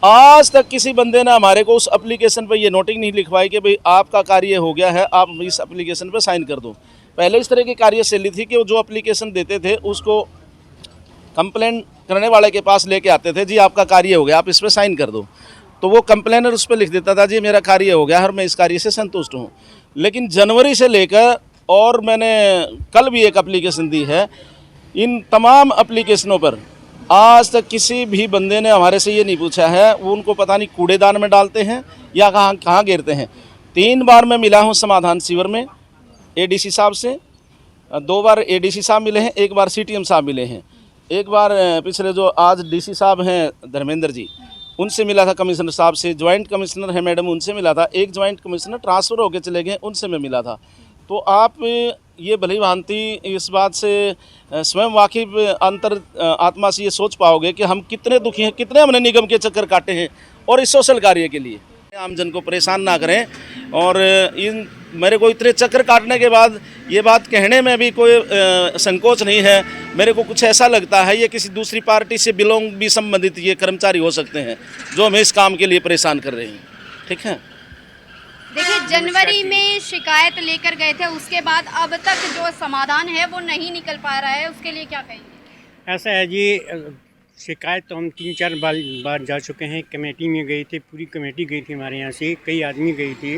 आज तक किसी बंदे ने हमारे को उस एप्लीकेशन पर ये नोटिंग नहीं लिखवाई कि भाई आपका कार्य हो गया है, आप इस एप्लीकेशन पर साइन कर दो। पहले इस तरह की कार्यशैली थी कि वो जो एप्लीकेशन देते थे उसको कंप्लेन करने वाले के पास लेके आते थे, जी आपका कार्य हो गया, आप इस पर साइन कर दो। तो वो कंप्लेनर उस पर लिख देता था, जी मेरा कार्य हो गया और मैं इस कार्य से संतुष्ट हूँ। लेकिन जनवरी से लेकर, और मैंने कल भी एक एप्लीकेशन दी है, इन तमाम एप्लीकेशनों पर आज तक किसी भी बंदे ने हमारे से ये नहीं पूछा है, वो उनको पता नहीं कूड़ेदान में डालते हैं या कहाँ कहाँ गिरते हैं। 3 बार मैं मिला हूँ समाधान शिविर में एडीसी साहब से, 2 बार एडीसी साहब मिले हैं, 1 बार सीटीएम साहब मिले हैं, 1 बार पिछले जो आज डीसी साहब हैं धर्मेंद्र जी, उनसे मिला था कमिश्नर साहब से, ज्वाइंट कमिश्नर है मैडम, उनसे मिला था, एक ज्वाइंट कमिश्नर ट्रांसफ़र होकर चले गए, उनसे मैं मिला था। तो आप ये भली भांति इस बात से स्वयं वाकिफ अंतर आत्मा से ये सोच पाओगे कि हम कितने दुखी हैं, कितने हमने निगम के चक्कर काटे हैं और इस सोशल कार्य के लिए। आम जन को परेशान ना करें। और इन मेरे को इतने चक्कर काटने के बाद ये बात कहने में भी कोई संकोच नहीं है। मेरे को कुछ ऐसा लगता है ये किसी दूसरी पार्टी से बिलोंग भी संबंधित ये कर्मचारी हो सकते हैं जो हमें इस काम के लिए परेशान कर रहे हैं। ठीक है, देखिए जनवरी में शिकायत लेकर गए थे, उसके बाद अब तक जो समाधान है वो नहीं निकल पा रहा है, उसके लिए क्या कहेंगे? ऐसा है जी, शिकायत तो हम 3-4 बार जा चुके हैं। कमेटी में गए थे, पूरी कमेटी गई थी हमारे यहाँ से, कई आदमी गई थी।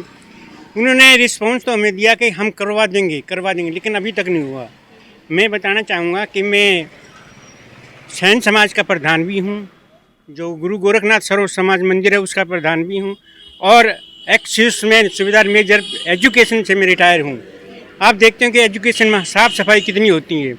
उन्होंने रिस्पांस तो हमें दिया कि हम करवा देंगे, लेकिन अभी तक नहीं हुआ। मैं बताना चाहूँगा कि मैं सैन समाज का प्रधान भी हूँ, जो गुरु गोरखनाथ सरोवर समाज मंदिर है उसका प्रधान भी हूँ, और एक्स में सुबेदार मेजर एजुकेशन से मैं रिटायर हूँ। आप देखते हैं कि एजुकेशन में साफ़ सफाई कितनी होती है।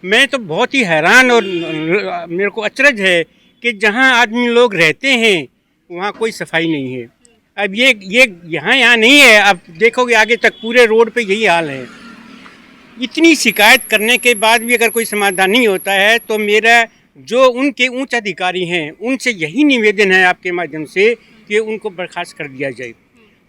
मैं तो बहुत ही हैरान और मेरे को अचरज है कि जहाँ आदमी लोग रहते हैं वहाँ कोई सफाई नहीं है। अब ये यहाँ नहीं है, अब देखोगे आगे तक पूरे रोड पे यही हाल है। इतनी शिकायत करने के बाद भी अगर कोई समाधान नहीं होता है तो मेरा जो उनके उच्च अधिकारी हैं उनसे यही निवेदन है आपके माध्यम से कि उनको बर्खास्त कर दिया जाए,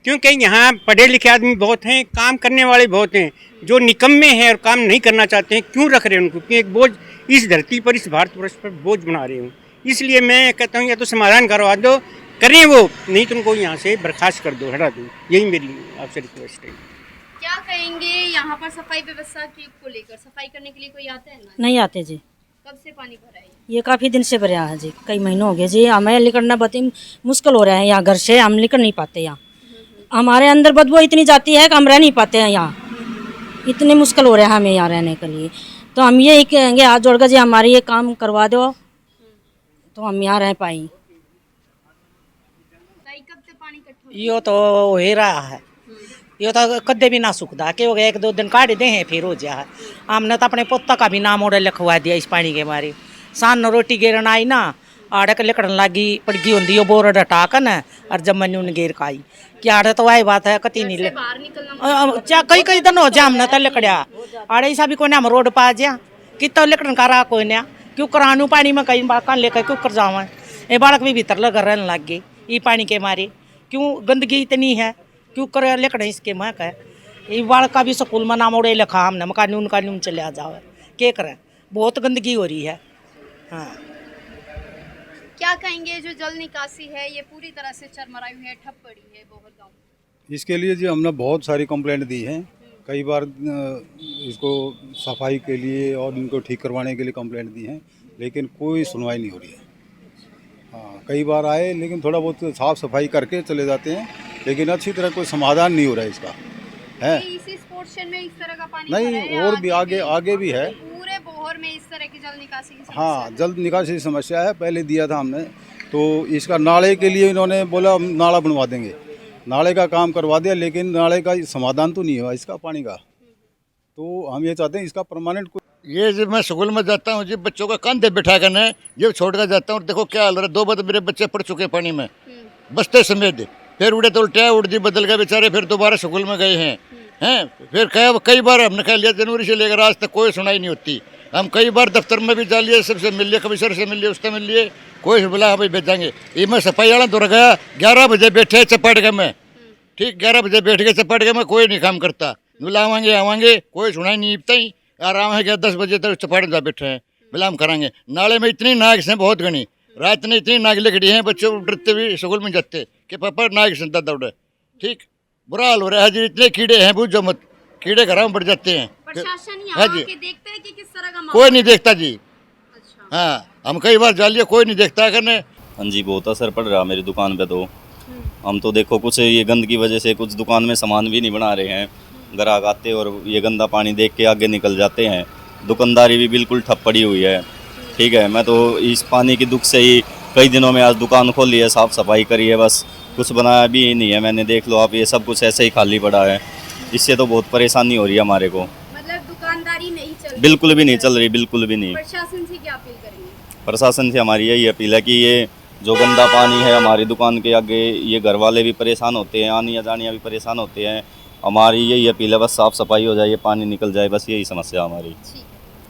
क्योंकि यहाँ पढ़े लिखे आदमी बहुत हैं, काम करने वाले बहुत हैं। जो निकम्मे हैं और काम नहीं करना चाहते हैं, क्यों रख रहे हैं उनको? क्योंकि एक बोझ इस धरती पर, इस भारतवर्ष पर बोझ बना रहे हूँ। इसलिए मैं कहता हूँ या तो समाधान करवा दो, करें वो, नहीं तो उनको यहाँ से बर्खास्त कर दो, हटा दो। यही मेरी आपसे रिक्वेस्ट है। क्या कहेंगे यहाँ पर सफाई व्यवस्था को लेकर? सफाई करने के लिए कोई आता है ना? नहीं आते जी। कब से पानी भरा है? ये काफ़ी दिन से भरा है जी, कई महीनों हो गए जी। हमें निकलना बहुत ही मुश्किल हो रहा है यहाँ, घर से हम निकल नहीं पाते। यहाँ हमारे अंदर बदबू इतनी जाती है कि हम रह नहीं पाते हैं यहाँ, इतनी मुश्किल हो रहा है हमें यहाँ रहने के लिए। तो हम ये कहेंगे हाथ जोड़कर जी हमारी ये काम करवा दो तो हम यहाँ रह पाएँ। कब से पानी इकट्ठा? यो तो हो ही रहा है, यो तो कदे भी ना सुखदा के हो गया, 1-2 दिन काट दे हैं फिर हो जा। हमने तो अपने पोता का भी नाम ओढ़े लिखवा दिया इस पानी के मारे। सान रोटी गिरन आई ना, आड़क लिकड़न लगी पड़गी होंगी यो बोर डटाकन, और जब मैंने उन गिर खाई क्या आड़े तो वही बात है कती नहीं बाहर निकलना चा कई दिन हो जा हमने तो लिकड़िया आड़े ऐसा भी कोई हम रोड पा जा कि तो लिकड़न का रहा कोई ना, क्यों करानू पानी में कई बार लेकर क्यों कर जावा। ये बालक भी भीतर लग रहने लग गई ये पानी के मारे, क्यों गंदगी इतनी है, क्यों कर लिकड़ इसके मैं कह ये बालक का भी स्कूल में नाम उड़े लिखा हमने, कानून कानून चले आ जाओ क्या करें, बहुत गंदगी हो रही है। हाँ, क्या कहेंगे जो जल निकासी है ये पूरी तरह से चरमराई हुई है, ठप पड़ी है बोहर गाँव? इसके लिए जी हमने बहुत सारी कंप्लेंट दी हैं, कई बार इसको सफाई के लिए और इनको ठीक करवाने के लिए कंप्लेंट दी हैं, लेकिन कोई सुनवाई नहीं हो रही है। हाँ, कई बार आए लेकिन थोड़ा बहुत साफ सफाई करके चले जाते हैं, लेकिन अच्छी तरह कोई समाधान नहीं हो रहा है इसका। है इसी स्पोर्ट्स में इस तरह का पानी नहीं, भरा है और भी आगे भी है। पूरे बोहर में इस तरह की जल निकासी की समस्या हाँ, है? जल निकासी की समस्या है, पहले दिया था हमने, तो इसका नाले के लिए इन्होंने बोला हम नाला बनवा देंगे, नाले का काम करवा दिया, लेकिन नाले का समाधान तो नहीं हुआ इसका पानी का। तो हम ये चाहते हैं इसका परमानेंट ये जब मैं स्कूल में जाता हूँ जी, बच्चों का कंधे बिठा कर है ये छोड़ कर जाता हूँ, देखो क्या हाल रहा है। 2 बार मेरे बच्चे पड़ चुके पानी में बसते समेत, फिर उड़े तो उल्टा उड़दी बदल गए बेचारे, फिर दोबारा स्कूल में गए हैं। फिर कई बार हमने कह लिया, जनवरी से लेकर आज तक कोई सुनाई नहीं होती। हम कई बार दफ्तर में भी जा लिए, सबसे मिल लिए, कमिश्नर से मिल लिए, उससे मिल लिए, कोई बोला भाई भेजेंगे। ये मैं सफाई वाला दौड़ गया, 11 बजे बैठे चपाटके में, ठीक 11 बजे बैठ के चपाटके में, कोई नहीं काम करता, बोला आवांगे कोई सुनाई नहीं इतना ही आराम है क्या। 10 बजे तक चपाट जा बैठे हैं, बोला हम कराएंगे। नाले में इतनी नाक से बहुत घनी, रात में इतनी नाग लकड़ी हैं, बच्चे डरते हुए स्कूल में जाते कि पापा नाग संता दौड़े। ठीक, बुरा हाल हो रहा है जी, इतने कीड़े हैं, बूझो मत, कीड़े घरों में बढ़ जाते हैं। प्रशासन हाँ यहाँ जी। आके देखते हैं कि किस तरह का कोई नहीं देखता जी। अच्छा। हाँ, हम कई बार जा लिए, कोई नहीं देखता करने। हाँ जी, बहुत असर पड़ रहा मेरी दुकान पे तो। हम तो देखो कुछ ये गंद की वजह से कुछ दुकान में सामान भी नहीं बना रहे हैं। ग्राहक आते और ये गंदा पानी देख के आगे निकल जाते हैं। दुकानदारी भी बिल्कुल ठप पड़ी हुई है। ठीक है, मैं तो इस पानी की दुख से ही कई दिनों में आज दुकान खोली है, साफ़ सफाई करी है, बस कुछ बनाया भी नहीं है मैंने। देख लो आप, ये सब कुछ ऐसे ही खाली पड़ा है। इससे तो बहुत परेशानी हो रही है हमारे को। मतलब दुकानदारी नहीं चल रही? बिल्कुल भी नहीं चल रही, बिल्कुल भी नहीं। प्रशासन से क्या अपील करेंगे? प्रशासन से हमारी यही अपील है कि ये जो गंदा पानी है हमारी दुकान के आगे, ये घर वाले भी परेशान होते हैं, आनिया जानिया भी परेशान होते हैं। हमारी यही अपील है, बस साफ़ सफाई हो जाए, ये पानी निकल जाए, बस यही समस्या हमारी। ठीक।